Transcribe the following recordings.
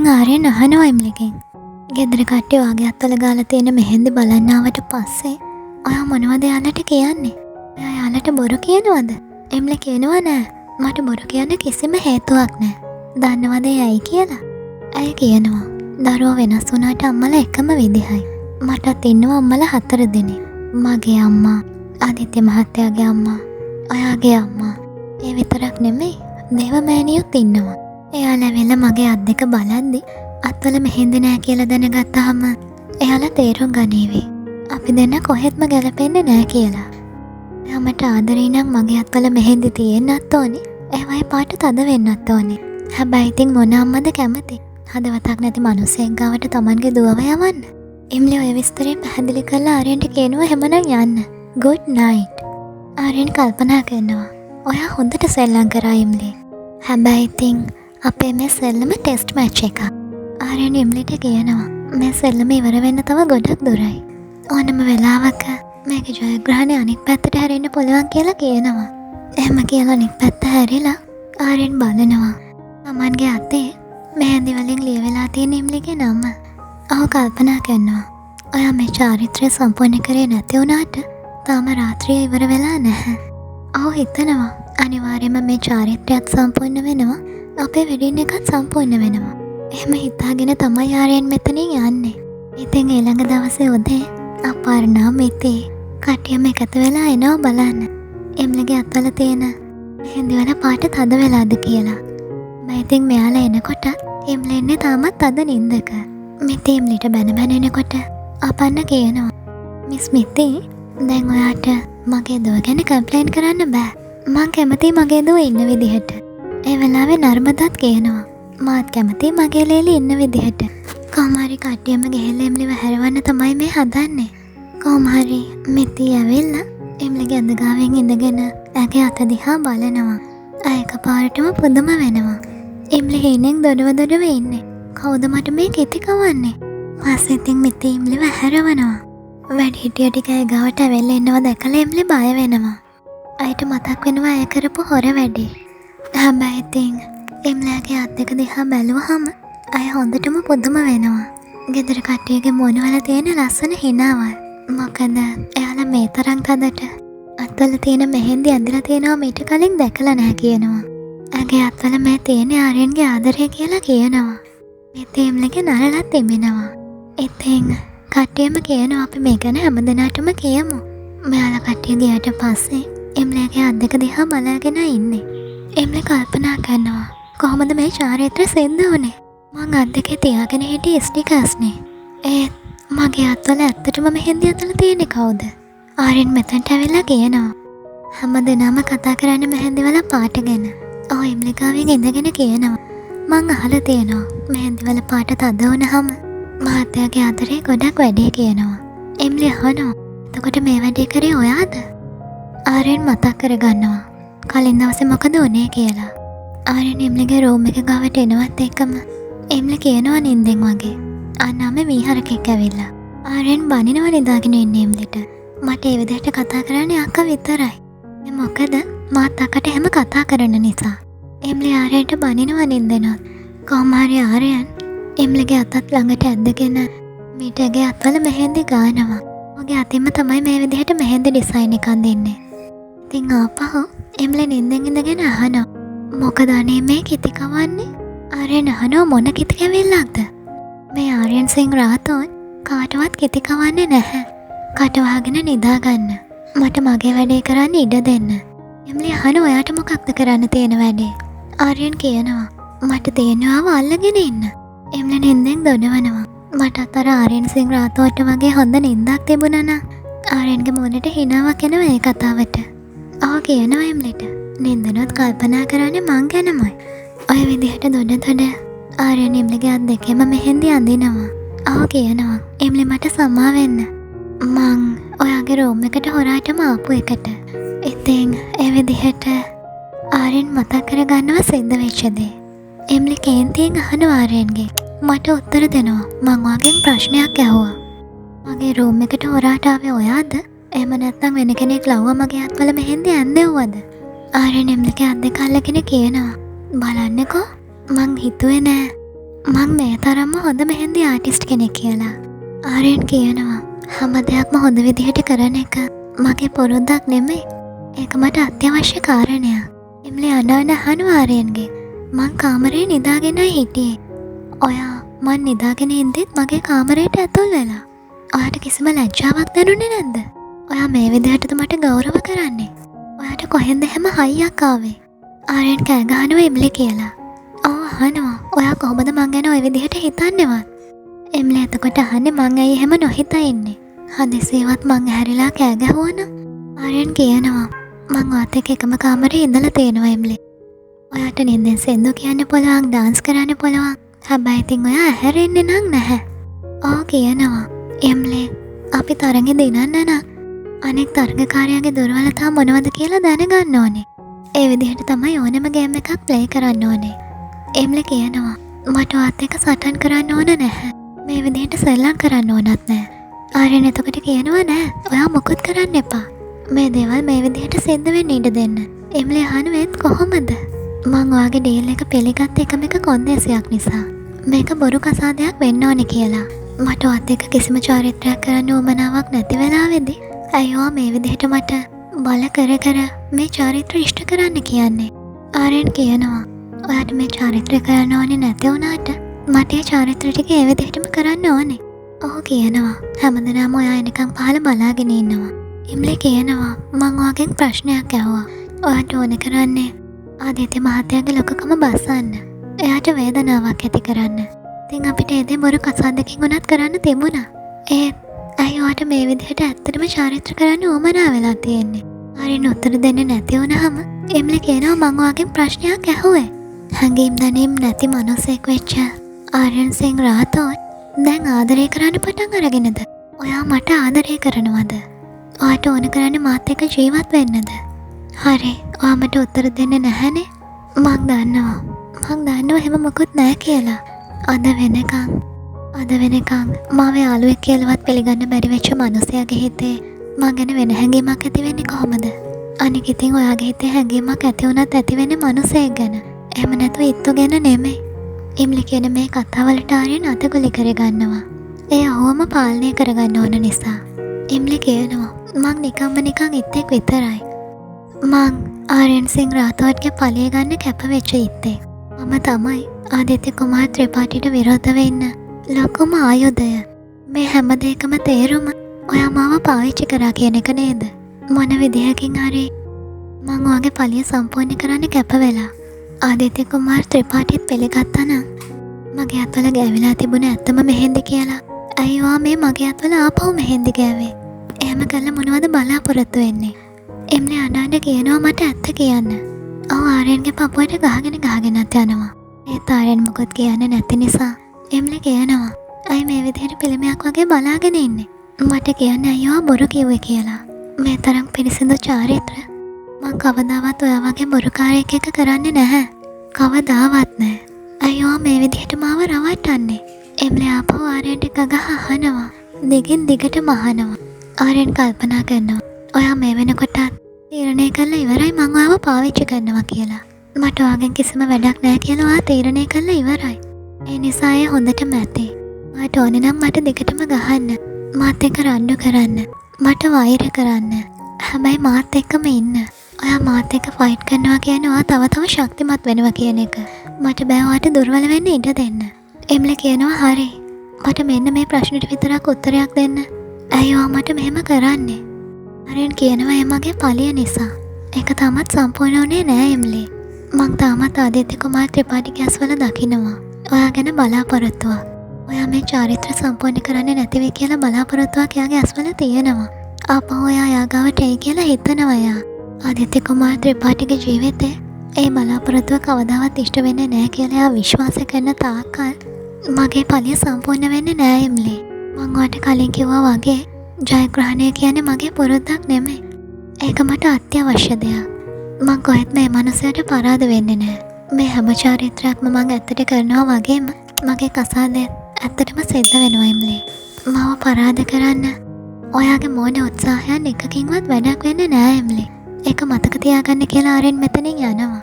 ඉතින් ආර්යන් අහනවා එම්ලිගෙන් ගෙදර කට්ටිය ඔයාගේ අත්වල ගාලා තියෙන මෙහෙන්දි බලන්න ආවට පස්සේ ඔයා මොනවද යාලට කියන්නේ? ඔයා යාලට බොරු කියනවද? එම්ලි කියනවා නෑ. මට බොරු කියන්න කිසිම හේතුවක් නෑ. දන්නවද ඇයි කියලා? ඇයි කියනවා. දරුවෝ වෙනස් වුණාට අම්මලා එකම විදිහයි. මටත් ඉන්නවා අම්මලා 4 දෙනෙක්. මගේ අම්මා, ආදිත්‍ය මහත්තයාගේ අම්මා, ඔයාගේ අම්මා. ඒ විතරක් නෙමෙයි. දේවමෑණියොත් ඉන්නවා. එයාලා වෙල මගේ අත් දෙක බලද්දි අත්වල මෙහෙන්දි නෑ කියලා දැනගත්තාම එයාලා තේරුම් ගනීවි. අපි දෙන්න කොහෙත්ම ගැලපෙන්නේ නෑ කියලා. එයාමට ආදරේ නම් මගේ අත්වල මෙහෙන්දි තියෙන්නත් ඕනේ. ඒවයි පාට තද වෙන්නත් ඕනේ. හැබැයි ඉතින් මොන අම්මද කැමති? හදවතක් නැති මිනිස්සෙක් ගාවට Tamanගේ දුවව යවන්න. එම්ලි ඔය විස්තරේ පැහැදිලි කරලා ආර්යන්ට කියනවා එහෙමනම් යන්න. good night. ආර්යන් කල්පනා කරනවා. ඔයා හොඳට සෙල්ලම් කරා එම්ලි. හැබැයි ඉතින් අපේ මේ සෙල්ලම ටෙස්ට් මැච් එකක්. ආර්යන් එම්ලිට කියනවා මේ සෙල්ලම ඉවර වෙන්න තව ගොඩක් දුරයි. ඕනම වෙලාවක මේක ජයග්‍රහණය අනිත් පැත්තට හැරෙන්න පුළුවන් කියලා කියනවා. එහෙම කියලා අනිත් පැත්ත හැරිලා ආර්යන් බලනවා. Tamanගේ අතේ මෙහෙන්දි වලින් ලියවිලා තියෙන එම්ලිගේ නම. ඔහු කල්පනා කරනවා. ඔයා මේ චාරිත්‍රය සම්පූර්ණ කරේ නැති වුණාට තාම රාත්‍රිය ඉවර වෙලා නැහැ. ඔහු හිතනවා අනිවාර්යයෙන්ම මේ චාරිත්‍රයත් සම්පූර්ණ වෙනවා. අපේ වෙඩින් එකත් සම්පූර්ණ වෙනවා. එහෙම හිතාගෙන තමයි ආර්යන් මෙතනින් යන්නේ. ඉතින් ඊළඟ දවසේ උදේ අපර්ණා මිතේ කට්ටියම එකතු වෙලා එනවා බලන්න. එම්ලගේ අත්වල තියෙන මෙහෙන්දි වල පාට තද වෙලාද කියලා. ඉතින් මෙයාලා එනකොට එම්ලි ඉන්නේ තාමත් අද නින්දක. මිතේ එම්ලිට බැන එනකොට අපන්න කියනවා මිස් මිතේ දැන් ඔයාට මගේ දුව ගැන කම්ප්ලේන්ට් කරන්න බෑ. මං කැමතියි මගේ දුව ඉන්න විදිහට. ඒ වෙලාවේ නර්මදත් කියනවා මාත් කැමතියි මගේ ලේලි ඉන්න විදිහට. කොහොම හරි කට්ටියම ගිහලා එම්ලිව හැරවන්න තමයි මේ හදන්නේ. කොහොම හරි මිතේ ඇවිල්ලා එම්ලිගේ අඳ ගාවෙන් ඉඳගෙන ඇගේ අත දිහා බලනවා. ඒක පාරටම පුදුම වෙනවා. එම්ලි හේනෙන් දොඩව ඉන්නේ. කවුද මට මේ කෙති කවන්නේ? පස්සේ ඉතින් මිතේ එම්ලිව හැරවනවා. වැඩිහිටියෝ ටික ඒ ගාවට ඇවිල්ලා ඉන්නව දැකලා එම්ලි බය වෙනවා. අයිට මතක් වෙනවා ඒ කරපු හොර වැඩේ. හැබැයි ඉතින් එම්ලිගේ අත් දෙක දිහා බැලුවහම අය හොඳටම පුදුම වෙනවා. ගෙදර කට්ටියගේ මොනවල තියෙන ලස්සන හිනාවල්. මොකද එයාලා මේ තරම් තදට අත්වල තියෙන මෙහෙන්දි ඇඳලා තියෙනවා මීට කලින් දැකලා නැහැ කියනවා. ඇගේ අත්වල මේ තියෙන ආර්යන්ගේ ආදරය කියලා කියනවා. මේ එම්ලිගේ නරලත් එමිනවා. ඉතින් කට්ටියම කියනවා අපි මේ ගැන හැමදෙනාටම කියමු. මෙයාලා කට්ටිය ගියාට පස්සේ එම්ලිගේ අත් දෙක දිහා බලාගෙන ඉන්නේ. එම්ලි කල්පනා කරනවා කොහොමද මේ චාරිත්‍රය සිද්ධ වුනේ? මං අත් දෙකේ තියාගෙන හිටියේ ස්ටිකර්ස්නේ. ඒත් මගේ අත්වල ඇත්තටම මෙහෙන්දි අතල තියෙන්නේ කවුද? ආර්යන් මෙතනට ඇවිල්ලා කියනවා හැමදෙනාම කතා කරන්නේ මෙහෙන්දි වල පාට ගැන. ඔය එම්ලි ගාවෙන් ඉඳගෙන කියනවා මං අහලා තියෙනවා මෙහෙන්දි වල පාට තද වුණාම මහත්තයාගේ ආදරේ ගොඩක් වැඩි කියනවා. එම්ලි අහනවා එතකොට මේ වැඩේ කරේ ඔයාද? ආර්යන් මතක් කරගන්නවා කලින් දවසේ මොකද වුනේ කියලා. ආර්යන් එම්ලිගේ රූම් එක ගාවට එනවත් එක්කම එම්ලි කියනවා නින්දෙන් වගේ. අනාම මීහරකෙක් ඇවිල්ලා. ආර්යන් බනිනවා නිදාගෙන ඉන්නේ එම්ලිට. මට ඒ විදිහට කතා කරන්නේ අක්කා විතරයි. ඒ මොකද මාත් අක්කට හැම කතා කරන නිසා. එම්ලි ආර්යන්ට බනිනවා නින්දෙනොත්. කොහොම හරි ආර්යන් එම්ලිගේ අතත් ළඟට ඇද්දගෙන මීටගේ අත්වල මෙහෙන්දි ගානවා. ඔගේ අතින්ම තමයි මේ විදිහට මෙහෙන්දි ඩිසයින් එකක් දෙන්නේ. ඉතින් ආපහු එම්ලි නින්දෙන් ඉඳගෙන අහනවා මොකද අනේ මේ කිති කවන්නේ? ආර්යන් අහනවා මොන කිති කැවිල්ලක්ද? මේ ආර්යන් සිං රාතෝන් කාටවත් කිති කවන්නේ නැහැ. කට වහගෙන නිදා ගන්න. මට මගේ වැඩේ කරන්න ඉඩ දෙන්න. එම්ලි අහනවා ඔයාට මොකක්ද කරන්න තියෙන වැඩේ? ආර්යන් කියනවා මට තියෙනවාව අල්ලගෙන ඉන්න. එම්ලි නින්දෙන් දොඩවනවා. මටත් අර ආර්යන් සිං රාතෝට වගේ හොඳ නින්දක් තිබුණා නම් ආර්යන්ගේ මොනට හිනාවක් එනවා ඒ කතාවට. ඔව් කියනවා එම්ලිට. නින්දනොත් කල්පනා කරන්නේ මං ගැනමයි. ඔය විදිහට දොඩ ආර්යන් එම්ලිගේ අත් දෙකේම මෙහෙන්දි අඳිනවා. ඔව් කියනවා එම්ලි මට සමා වෙන්න. මං ඔයාගේ රූම් එකට හොරාටම ආපු එකට. ඉතින් ඒ විදිහට ආර්යන් මතක් කරගන්නවා සිද්ධ වෙච්ච දේ. එම්ලි කේන්තියෙන් අහනවා ආර්යන්ගේ. මට උත්තර දෙනවා. මං ඔයාගෙන් ප්‍රශ්නයක් ඇහුවා. මගේ රූම් එකට හොරාට ආවේ ඔයාද? එහෙම නැත්නම් වෙන කෙනෙක් ලව්වා මගේ අත්වල මෙහෙන්දි ඇන්දෙව්වද? ආර්යන් එම්ලිගේ අත් දෙක අල්ලගෙන කියනවා බලන්නකෝ මං හිතුවේ නෑ මං මේ තරම්ම හොඳ මෙහෙන්දි ආටිස්ට් කෙනෙක් කියලා. ආරයන් කියනවා හැම දෙයක්ම හොඳ විදිහට කරන එක මගේ පොරොන්දක් නෙමෙයි. ඒක මට අත්‍යවශ්‍ය කාරණයක්. එම්ලේ අඬන අහනවා ආරයන්ගේ. මං කාමරේ නිදාගෙනයි හිටියේ. ඔයා මං නිදාගෙන ඉඳිත් මගේ කාමරේට ඇතුල් වෙලා. ඔයාට කිසිම ලැජ්ජාවක් දැනුනේ නැද්ද? ඔයා මේ විදිහටද මට ගෞරව කරන්නේ? ඔයාට කොහෙන්ද හැම හයියක් ආවේ? ආරයන් කෑ ගහනවා එම්ලි කියලා. ඔව් අහනවා. ඔයා කොහොමද මං ගැන ඔය විදිහට හිතන්නේවත්? එම්ලි එතකොට අහන්නේ මං ඇයි එහෙම නොහිතා ඉන්නේ? හදිසියෙවත් මං ඇහැරිලා කෑ ගැහුවනම්? ආරයන් කියනවා මං ඔයත් එක්ක එකම කාමරේ ඉඳලා තියෙනවා එම්ලි. ඔයාට නින්දෙන් සෙන්දු කියන්න පුළුවන්, ඩාන්ස් කරන්න පුළුවන්. හැබැයි ඉතින් ඔයා ඇහැරෙන්නේ නම් නැහැ. ඔව් කියනවා. එම්ලි අපි තරගෙ දිනන්න නම් අනෙක් තරගකාරයාගේ දුර්වලතා මොනවද කියලා දැනගන්න ඕනේ. ඒ විදිහට තමයි ඕනම ගේම් එකක් ප්ලේ කරන්න ඕනේ. එම්ලි කියනවා මට ඔයත් එක්ක සටන් කරන්න ඕන නැහැ. මේ විදිහට සෙල්ලම් කරන්න ඕනත් නැහැ. ආරයන් එතකොට කියනවා නෑ ඔයා මොකුත් කරන්න එපා. මේ දේවල් මේ විදිහට සිද්ධ වෙන්න ඉඩ දෙන්න. එම්ලි අහනවෙත් කොහොමද? මං ඔයාගේ ඩීල් එක පිළිගත් එකම එක කොන්දේසියක් නිසා. මේක බොරු කසාදයක් වෙන්න ඕනේ කියලා. මට ඔයත් එක්ක කිසිම චාරිත්‍රයක් කරන්න උවමනාවක් නැති වෙලාවේදී අයියෝ මේ විදිහට මට බල කර මේ චාරිත්‍ර ඉෂ්ට කරන්න කියන්නේ. ආරයන් කියනවා ඔයාට මේ චාරිත්‍රය කරන්න ඕනේ නැති වුණාට මට ඒ චාරිත්‍ර ටික ඒ විදිහටම කරන්න ඕනේ. ඔහු කියනවා හැමදෙනාම ඔයා එනකම් පහළ බලාගෙන ඉන්නවා. එම්ලි කියනවා මං ඔයාගෙන් ප්‍රශ්නයක් ඇහුවා. ඔයාට ඕනේ කරන්නේ ආදිත්‍ය මහත්තයාගේ ලොකුකම බස්සන්න. එයාට වේදනාවක් ඇති කරන්න. ඉතින් අපිට ඒ දේ බොරු කසාදකින් උනත් කරන්න තිබුණා. ඒත් ඇයි ඔයාට මේ විදිහට ඇත්තටම චාරිත්‍ර කරන්න උවමනා වෙලා තියෙන්නේ? ආරයන් උත්තර දෙන්නේ නැති වුණාම එම්ලි කියනවා මං ඔයාගෙන් ප්‍රශ්නයක් ඇහුවේ. හැඟීම් දැනීම් නැති මනුස්සෙක් වෙච්ච ආරයන් සිං රාතෝන් දැන් ආදරය කරන්න පටන් අරගෙනද? ඔයා මට ආදරය කරනවද? ඔයාට ඕන කරන්නේ මාත් එක්ක ජීවත් වෙන්නද? හරි, ඔයා මට උත්තර දෙන්නේ නැහැනේ. මං දන්නවා එහෙම මොකුත් නැහැ කියලා. අද වෙනකන් මාව යාළුවෙක් කියලාවත් පිළිගන්න බැරි වෙච්ච මනුස්සයාගේ හිතේ මං ගැන වෙන හැඟීමක් ඇති වෙන්නේ කොහොමද? අනික ඉතින් ඔයාගේ හිතේ හැඟීමක් ඇති වුණත් ඇති වෙන්නේ මනුස්සයෙක් ගැන. එහෙම නැතුව ඉත්තු ගැන නෙමෙයි. එම්ලි කියන මේ කතාවලට ආරයන් අතගොලි කරගන්නවා. ඒ ඔහොම පාලනය කරගන්න ඕන නිසා. එම්ලි කියනවා මං නිකන් ඉත්තෙක් විතරයි. මං ආරයන් සිං රාතෝඩ්ගේ පලිය ගන්න කැප වෙච්ච ඉත්තේ. මම තමයි ආදිත්‍ය කුමාර් ත්‍රිපාඨිට විරුද්ධ වෙන්න ලොකුම ආයුධය. මේ හැම දෙයකම තේරුම ඔයා මාව පාවිච්චි කරා කියන එක නේද? මොන විදිහකින් හරි මං ඔයාගේ පලිය සම්පූර්ණ කරන්න කැප වෙලා ආදිත්‍ය කුමාර් ත්‍රිපාඨිත් පිළිගත්තා නම් මගේ අත්වල ගෑවිලා තිබුණ ඇත්තම මෙහෙන්දි කියලා. ඇයි ඔයා මේ මගේ අත්වල ආපහු මෙහෙන්දි ගෑවේ? එහෙම කළා මොනවද බලාපොරොත්තු වෙන්නේ? එම්ලි අඬන්න කියනවා මට ඇත්ත කියන්න. ඔව් ආරයන්ගේ පපුවට ගහගෙනත් යනවා. ඒත් ආරයන් මොකොත් කියන්නේ නැති නිසා එම්ලි කියනවා අයි මේ විදිහට පිළිමයක් වගේ බලාගෙන ඉන්නේ. මට කියන්න අයියෝ බොරු කිව්වේ කියලා. මේ තරම් පිරිසිදු චාරිත්‍ර මං කවදාවත් ඔයා වගේ බොරුකාරයෙක් එක්ක කරන්නේ නැහැ. කවදාවත් නැහැ. අයියෝ මේ විදිහට මාව රවට්ටන්නේ. එම්ලි ආපහු ආරයන්ට ගහ අහනවා. දිගින් දිගටම අහනවා. ආරයන් කල්පනා කරනවා ඔයා මේ වෙනකොටත් තීරණය කළා ඉවරයි මං ඔයාව පාවිච්චි කරනවා කියලා. මට ඔයාගෙන් කිසිම වැඩක් නැහැ කියලා ඔයා තීරණය කළා ඉවරයි. ඒ නිසා ඒ හොඳටම ඇති. මට ඕනේ නම් මට දිගටම ගහන්න. මාත් එක්ක රණ්ඩු කරන්න. මට වෛර කරන්න. හැබැයි මාත් එක්කම ඉන්න. ඔයා මාත් එක්ක ෆයිට් කරනවා කියන්නේ ඔයා තව ශක්තිමත් වෙනවා කියන එක. මට බෑ ඔයාට දුර්වල වෙන්න ඉඩ දෙන්න. එම්ලි කියනවා හරි. මට මෙන්න මේ ප්‍රශ්නෙට විතරක් උත්තරයක් දෙන්න. ඇයි ඔයා මට මෙහෙම කරන්නේ? ආරයන් කියනවා ඒ මගේ පලිය නිසා. ඒක තාමත් සම්පූර්ණ වුණේ නෑ එම්ලි. මං තාමත් ආදිත්‍ය කුමාර් ත්‍රිපාඨිගේ ඇස්වල දකින්නවා. ඔයා ගැන බලාපොරොත්තුවක්. ඔයා මේ චාරිත්‍ර සම්පූර්ණ කරන්නේ නැති වෙයි කියලා බලාපොරොත්තුවක් එයාගේ ඇස්වල තියෙනවා. ආපහු ඔයා යාගාවට එයි කියලා හිතනවා එයා. ආදිත්‍ය කුමාර් ත්‍රිපාඨිගේ ජීවිතේ ඒ බලාපොරොත්තුව කවදාවත් ඉෂ්ට වෙන්නේ නැහැ කියලා එයා විශ්වාස කරන තාක්කල් මගේ පලිය සම්පූර්ණ වෙන්නේ නැහැ එම්ලි. මං ඔයාට කලින් කිව්වා වගේ ජයග්‍රහණය කියන්නේ මගේ පුරුද්දක් නෙමෙයි. ඒක මට අත්‍යවශ්‍ය දෙයක්. මං කොහෙත් මේ මනුස්සයට පරාද වෙන්නේ නැහැ. මේ හැම චාරිත්‍රයක්ම මං ඇත්තට කරනවා වගේම මගේ කසාදය ඇත්තටම සිද්ධ වෙනවා එම්ලි. මාව පරාද කරන්න ඔයාගේ මොන උත්සාහයන් එකකින්වත් වැඩක් වෙන්නේ නැහැ එම්ලි. ඒක මතක තියාගන්න කියලා ආරයන් මෙතනින් යනවා.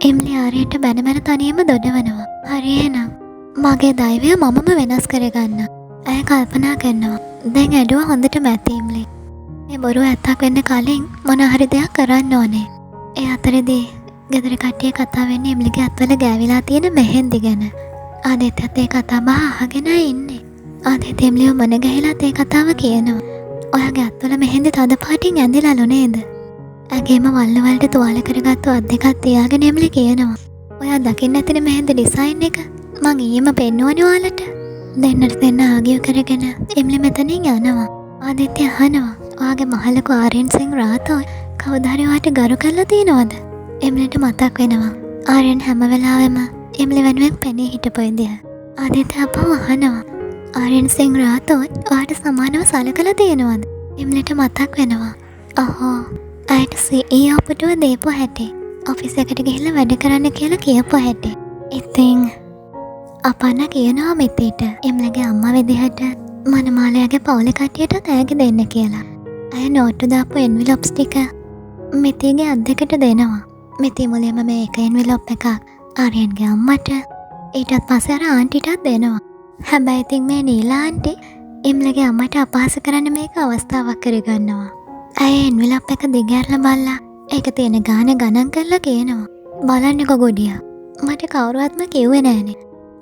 එම්ලි ආරයන්ට බැන තනියම දොඩවනවා. හරි එහෙනම් මගේ දෛවය මමම වෙනස් කරගන්න. ඇය කල්පනා කරනවා. දැන් ඇඩුව හොඳටම ඇති එම්ලි. මේ බොරුව ඇත්තක් වෙන්න කලින් මොන හරි දෙයක් කරන්න ඕනේ. ඒ අතරේදී ගෙදර කට්ටිය කතා වෙන්නේ එම්ලිගේ අත්වල ගෑවිලා තියෙන මෙහෙන්දි ගැන. ආදිත්‍යත් ඒ කතා බහ අහගෙන ඉන්නේ. ආදිත්‍ය එම්ලිව මන ගහලා ඒ කතාව කියනවා. ඔයාගේ අත්වල මෙහෙන්දි තද පාටින් ඇඳිලාලු නේද? ඇගේම වල්ල වලට තුවාල කරගත්තු අත් දෙකක් තියාගෙන එම්ලි කියනවා. ඔයා දකින්න ඇතිනේ මෙහෙන්දි ඩිසයින් එක. මං ඊයේම පෙන්නුවනේ ඔයාලට. දෙන්නට දෙන්න ආගිය කරගෙන එම්ලි මෙතනින් යනවා. ආදිත්‍ය අහනවා. ඔයාගේ මහලක ආර්යන් සිං රාතෝයි කවදා හරි ඔයාට ගරු කරලා තියෙනවද? එම්ලිට මතක් වෙනවා. ආර්යන් හැම වෙලාවෙම එම්ලි වෙනුවෙන් පෙනී හිටපු විදිහ. ආදිත්‍ය අපව අහනවා. ආර්යන් සිං රාතෝයි ඔයාට සමානව සලකලා තියෙනවද? එම්ලිට මතක් වෙනවා. අහෝ අයට CEO පුටුව දීපු හැටි. ඔෆිස් එකට ගිහිල්ලා වැඩ කරන්න කියලා කියපු හැටි. ඉතින් අපන්න කියනවා මෙතේට එම්ලගේ අම්මා විදිහට මනමාලයාගේ පවුලේ කට්ටියට තෑගි දෙන්න කියලා. අය නෝට්ටු දාපු එන්විලොප්ස් ටික මෙතීගේ අත් දෙකට දෙනවා. මෙතී මුලින්ම මේ එක එන්විලොප් එකක් ආර්යන්ගේ අම්මට ඊටත් පස්සේ අර ආන්ටිටත් දෙනවා. හැබැයි ඉතින් මේ නීලා ආන්ටි එම්ලගේ අම්මට අපහාස කරන්න මේක අවස්ථාවක් කරගන්නවා. ඇය එන්විලොප් එක දිගහැරලා බලලා ඒක තියෙන ගාන ගණන් කරලා කියනවා. බලන්නකෝ ගොඩියා. මට කවුරුවත්ම කිව්වේ නෑනේ.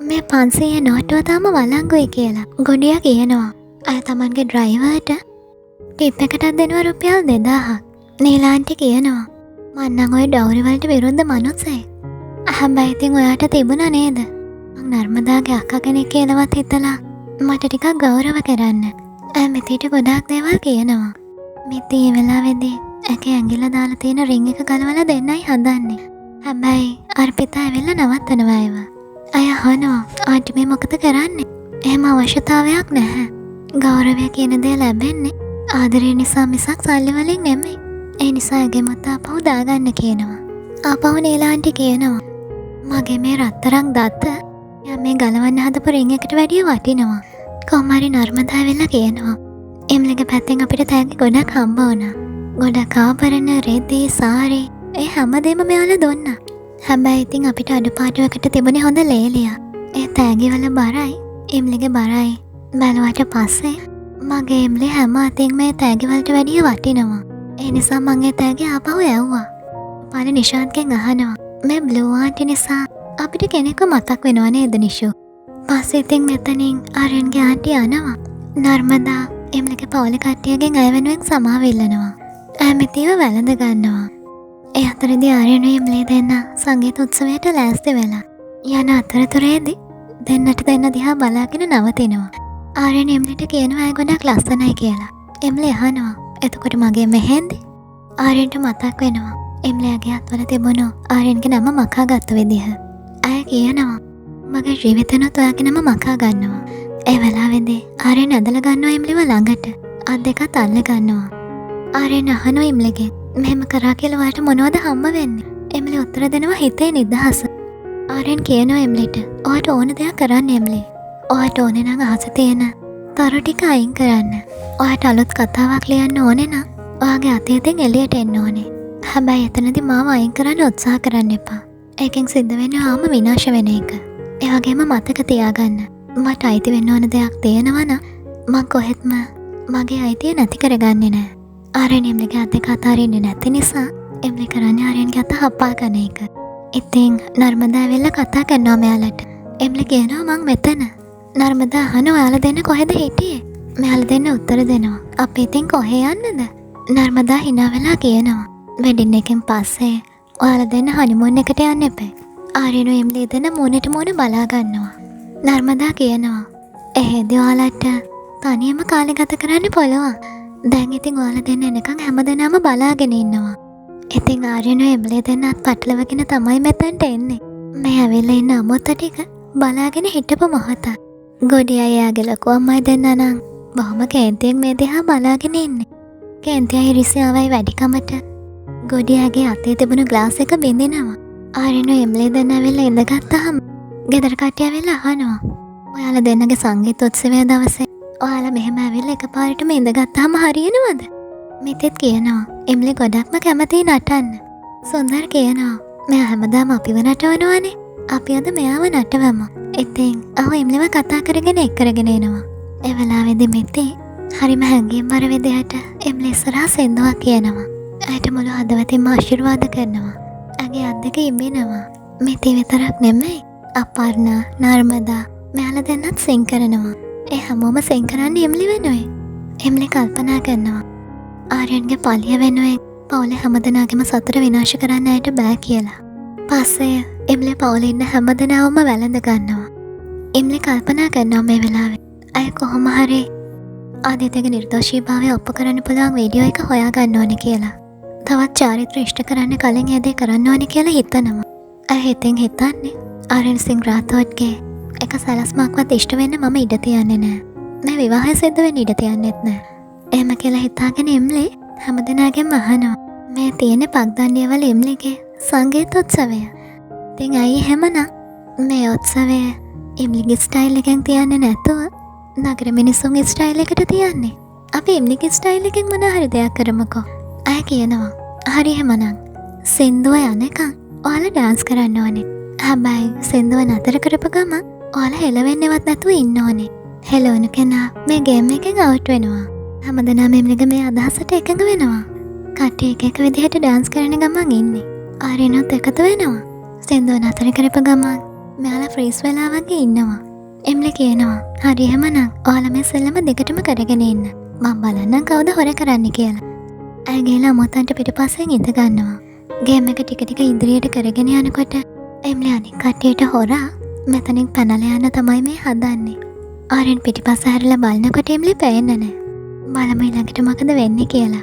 මේ 500 නෝට්ටුව තාම වළංගුයි කියලා. ගොඩියා කියනවා. අය තමන්ගේ ඩ්‍රයිවර්ට ටිප් එකටත් දෙනවා රුපියල් 2000ක්. නීලා ආන්ටි කියනවා. මං නම් ඔය ඩවුරි වලට විරුද්ධ මනුස්සයෙක්. හැබැයි ඉතින් ඔයාට තිබුණා නේද? මං නර්මදාගේ අක්කා කෙනෙක් කියලාවත් හිතලා මට ටිකක් ගෞරව කරන්න. ඇය මෙතීට ගොඩාක් දේවල් කියනවා. මෙතී ඒ වෙලාවේදී ඇගේ ඇඟිල්ල දාලා තියෙන රින් එක ගලවලා දෙන්නයි හදන්නේ. හැබැයි අර්පිතා ඇවිල්ලා නවත්තනවා ඒව. අය අහනවා ආන්ටි මේ මොකද කරන්නේ? එහෙම අවශ්‍යතාවයක් නැහැ. ගෞරවය කියන දේ ලැබෙන්නේ ආදරය නිසා මිසක් සල්ලි වලින් නෙමෙයි. ඒ නිසා ඇගේ මත ආපහු දාගන්න කියනවා. ආපහු නීලා ආන්ටි කියනවා මගේ මේ රත්තරන් දත්ත යා මේ ගලවන්න හදපු රින් එකට වැඩිය වටිනවා. කොහොම හරි නර්මදා ඇවිල්ලා කියනවා. එම්ලගේ පැත්තෙන් අපිට තෑගි ගොඩක් හම්බ වුණා. ගොඩක් ආභරණ, රෙදි, සාරි ඒ හැමදේම මෙයාලා දුන්නා. හැබැයි ඉතින් අපිට අඩුපාඩුවකට තිබුණේ හොඳ ලේලියා. ඒ තෑගිවල බරයි එම්ලිගේ බරයි බැලුවට පස්සේ මගේ එම්ලි හැම අතින් මේ තෑගිවලට වැඩිය වටිනවා. ඒ නිසා මං ඒ තෑගි ආපහු ඇව්වා. පාලි නිශාන්ත්ගෙන් අහනවා මේ බ්ලූ ආන්ටි නිසා අපිට කෙනෙක්ව මතක් වෙනව නේද නිෂු? පස්සේ ඉතින් මෙතනින් ආර්යන්ගේ ආන්ටි යනවා. නර්මදා එම්ලිගේ පවුලේ කට්ටියගෙන් අය වෙනුවෙන් සමාව ඉල්ලනවා. ඇමතිව වැළඳ ගන්නවා. ඒ අතරදී ආර්යන එම්ලි දෙන්න සංගීත උත්සවයට ලෑස්ති වෙලා යන අතරතුරේදී දෙන්නට දෙන්න දිහා බලාගෙන නවතිනවා. ආර්යන එම්ලිට කියනවා අය ගොඩක් ලස්සනයි කියලා. එම්ලි අහනවා එතකොට මගේ මෙහෙන්දි? ආර්යන්ට මතක් වෙනවා එම්ලිගේ අත්වල තිබුණු ආර්යන්ගේ නම මකා ගත්ත විදිහ. අය කියනවා මගේ ජීවිතේනොත් ඔයාගේ නම මකා ගන්නවා. ඒ වෙලාවේදී ආර්යන් ඇදලා ගන්නවා එම්ලිව ළඟට. අත් දෙකත් අල්ල ගන්නවා. ආර්යන් අහනවා එම්ලිගෙන් මෙහෙම කරා කියලා ඔයාට මොනවද හම්බ වෙන්නේ? එම්ලි උත්තර දෙනවා හිතේ නිදහස. ආර්යන් කියනවා එම්ලිට ඔයාට ඕන දෙයක් කරන්න එම්ලි. ඔයාට ඕනේ නම් අහස තියෙන තරු ටික අයින් කරන්න. ඔයාට අලුත් කතාවක් ලියන්න ඕනේ නම් ඔයාගේ අතීතෙන් එළියට එන්න ඕනේ. හැබැයි එතනදී මාව අයින් කරන්න උත්සාහ කරන්න එපා. ඒකෙන් සිද්ධ වෙන්නේ ආම විනාශ වෙන එක. ඒ වගේම මතක තියාගන්න මට අයිති වෙන්න ඕන දෙයක් තියෙනවා නම් මං කොහෙත්ම මගේ අයිතිය නැති කරගන්නේ නැහැ. ආර්යන් එම්ලිගේ අත දෙක අතාරින්නේ නැති නිසා එම්ලි කරන්නේ ආර්යන්ගේ අත හපා ගන්න එක. ඉතින් නර්මදා ඇවිල්ලා කතා කරනවා මෙයාලට. එම්ලි කියනවා මං මෙතන. නර්මදා අහනවා ඔයාලා දෙන්න කොහෙද හිටියේ? මෙයාලා දෙන්න උත්තර දෙනවා. අපි ඉතින් කොහේ යන්නද? නර්මදා hina වෙලා කියනවා වෙඩින් එකෙන් පස්සේ ඔයාලා දෙන්න හනිමූන් එකට යන්න එපා. ආර්යන එම්ලි දෙන්න මූණට මූණ බලා ගන්නවා. නර්මදා කියනවා එහෙදි ඔයාලට තනියම කාලය ගත කරන්න පුළුවන්. දැන් ඉතින් ඔයාලා දෙන්න එනකන් හැමදෙනාම බලාගෙන ඉන්නවා. ඉතින් ආර්යන එම්ලි දෙන්නත් පටලවගෙන තමයි මෙතනට එන්නේ. මේ ඇවිල්ලා ඉන්න අමුත්ත ටික බලාගෙන හිටපු මොහොත. ගොඩි අයියාගේ ලොකු අම්මයි දෙන්න නම් බොහොම කේන්තියෙන් මේ දිහා බලාගෙන ඉන්නේ. කේන්තියයි ඉරිසියාවයි වැඩිකමට ගොඩියාගේ අතේ තිබුණු ග්ලාස් එක බින්දිනවා. ආර්යන එම්ලි දෙන්න ඇවිල්ලා ඉඳගත්තාම ගෙදර කට්ටිය ඇවිල්ලා අහනවා ඔයාලා දෙන්නගේ සංගීත උත්සවය දවසේ ඔයාලා මෙහෙම ඇවිල්ලා එකපාරටම ඉඳගත්තාම හරියනවද? මිතෙත් කියනවා එම්ලි ගොඩක්ම කැමතියි නටන්න. සුන්දර් කියනවා මෙයා හැමදාම අපිව නටවනවානේ. අපි අද මෙයාව නටවමු. ඉතින් ඔහු එම්ලව කතා කරගෙන එක්කරගෙන එනවා. ඒ වෙලාවේදී මෙතේ හරිම හැඟීම්බර විදිහට එම්ල ඉස්සරහා සින්දුවක් කියනවා. ඇයට මුළු හදවතින්ම ආශිර්වාද කරනවා. ඇගේ අත් දෙක ඉඹෙනවා. මෙතේ විතරක් නෙමෙයි අපර්ණා, නර්මදා මෙයාලා දෙන්නත් සිං කරනවා. ඒ හැමෝම සිං කරන්නේ එම්ලි වෙනුවෙන්. එම්ලි කල්පනා කරනවා ආර්යන්ගේ පලිය වෙනුවෙන් පවුලේ හැමදෙනාගේම සතුට විනාශ කරන්න ඇයට බෑ කියලා. පස්සේ එම්ලි පවුලේ ඉන්න හැමදෙනාවම වැළඳ ගන්නවා. එම්ලි කල්පනා කරනවා මේ වෙලාවේ අය කොහොම හරි ආදිත්‍යගේ නිර්දෝෂීභාවය ඔප්පු කරන්න පුළුවන් වීඩියෝ එක හොයාගන්න ඕනේ කියලා. තවත් චාරිත්‍ර ඉෂ්ට කරන්න කලින් ඒ දේ කරන්න ඕනේ කියලා හිතනවා. ඇය හිතෙන් හිතන්නේ ආර්යන් සිං රාතෝඩ්ගේ එක සැලස්මක්වත් ඉෂ්ට වෙන්න මම ඉඩ තියන්නේ නෑ. මේ විවාහය සිද්ධ වෙන්න ඉඩ තියන්නෙත් නෑ. එහෙම කියලා හිතාගෙන එම්ලි හැමදෙනාගෙන්ම අහනවා මේ තියෙන පක්දන්ඩියවල එම්ලිගේ සංගීත උත්සවය. ඉතින් ඇයි එහෙමනම් මේ උත්සවය එම්ලිගේ ස්ටයිල් එකෙන් තියන්නේ නැතුව නගර මිනිස්සුන්ගේ ස්ටයිල් එකට තියන්නේ? අපි එම්ලිගේ ස්ටයිල් එකෙන් මොන හරි දෙයක් කරමුකෝ. අය කියනවා හරි එහෙමනම් සින්දුව යනකම් ඔයාලා ඩාන්ස් කරන්න ඕනේ. හැබැයි සින්දුව නතර කරපු ගමන් ඔයාලා හෙලවෙන්නවත් නැතුව ඉන්න ඕනේ. හෙලවනු කෙනා මේ ගේම් එකෙන් අවුට් වෙනවා. හැමදෙනාම එම්ලිගේ මේ අදහසට එකඟ වෙනවා. කට්ටිය එක එක විදිහට ඩාන්ස් කරන ගමන් ඉන්නේ. ආර්යනොත් එකතු වෙනවා. සින්දුව නතර කරපු ගමන් මෙයාලා ෆ්‍රීස් වෙලා වගේ ඉන්නවා. එම්ලි කියනවා හරි එහෙමනම් ඔයාලා මේ සෙල්ලම දිගටම කරගෙන ඉන්න. මම බලන්නම් කවුද හොර කරන්නේ කියලා. ඇය ගිහලා මොතන්ට පිටපස්සෙන් ඉඳ ගන්නවා. ගේම් එක ටික ටික ඉදිරියට කරගෙන යනකොට එම්ලි අනික් කට්ටියට හොරා මෙතනින් පැනලා යන්න තමයි මේ හදන්නේ. ආර්යන් පිටිපස්ස හැරිලා බලනකොට එම්ලි පේන්නේ නැහැ. බලමු ඊළඟට මොකද වෙන්නේ කියලා.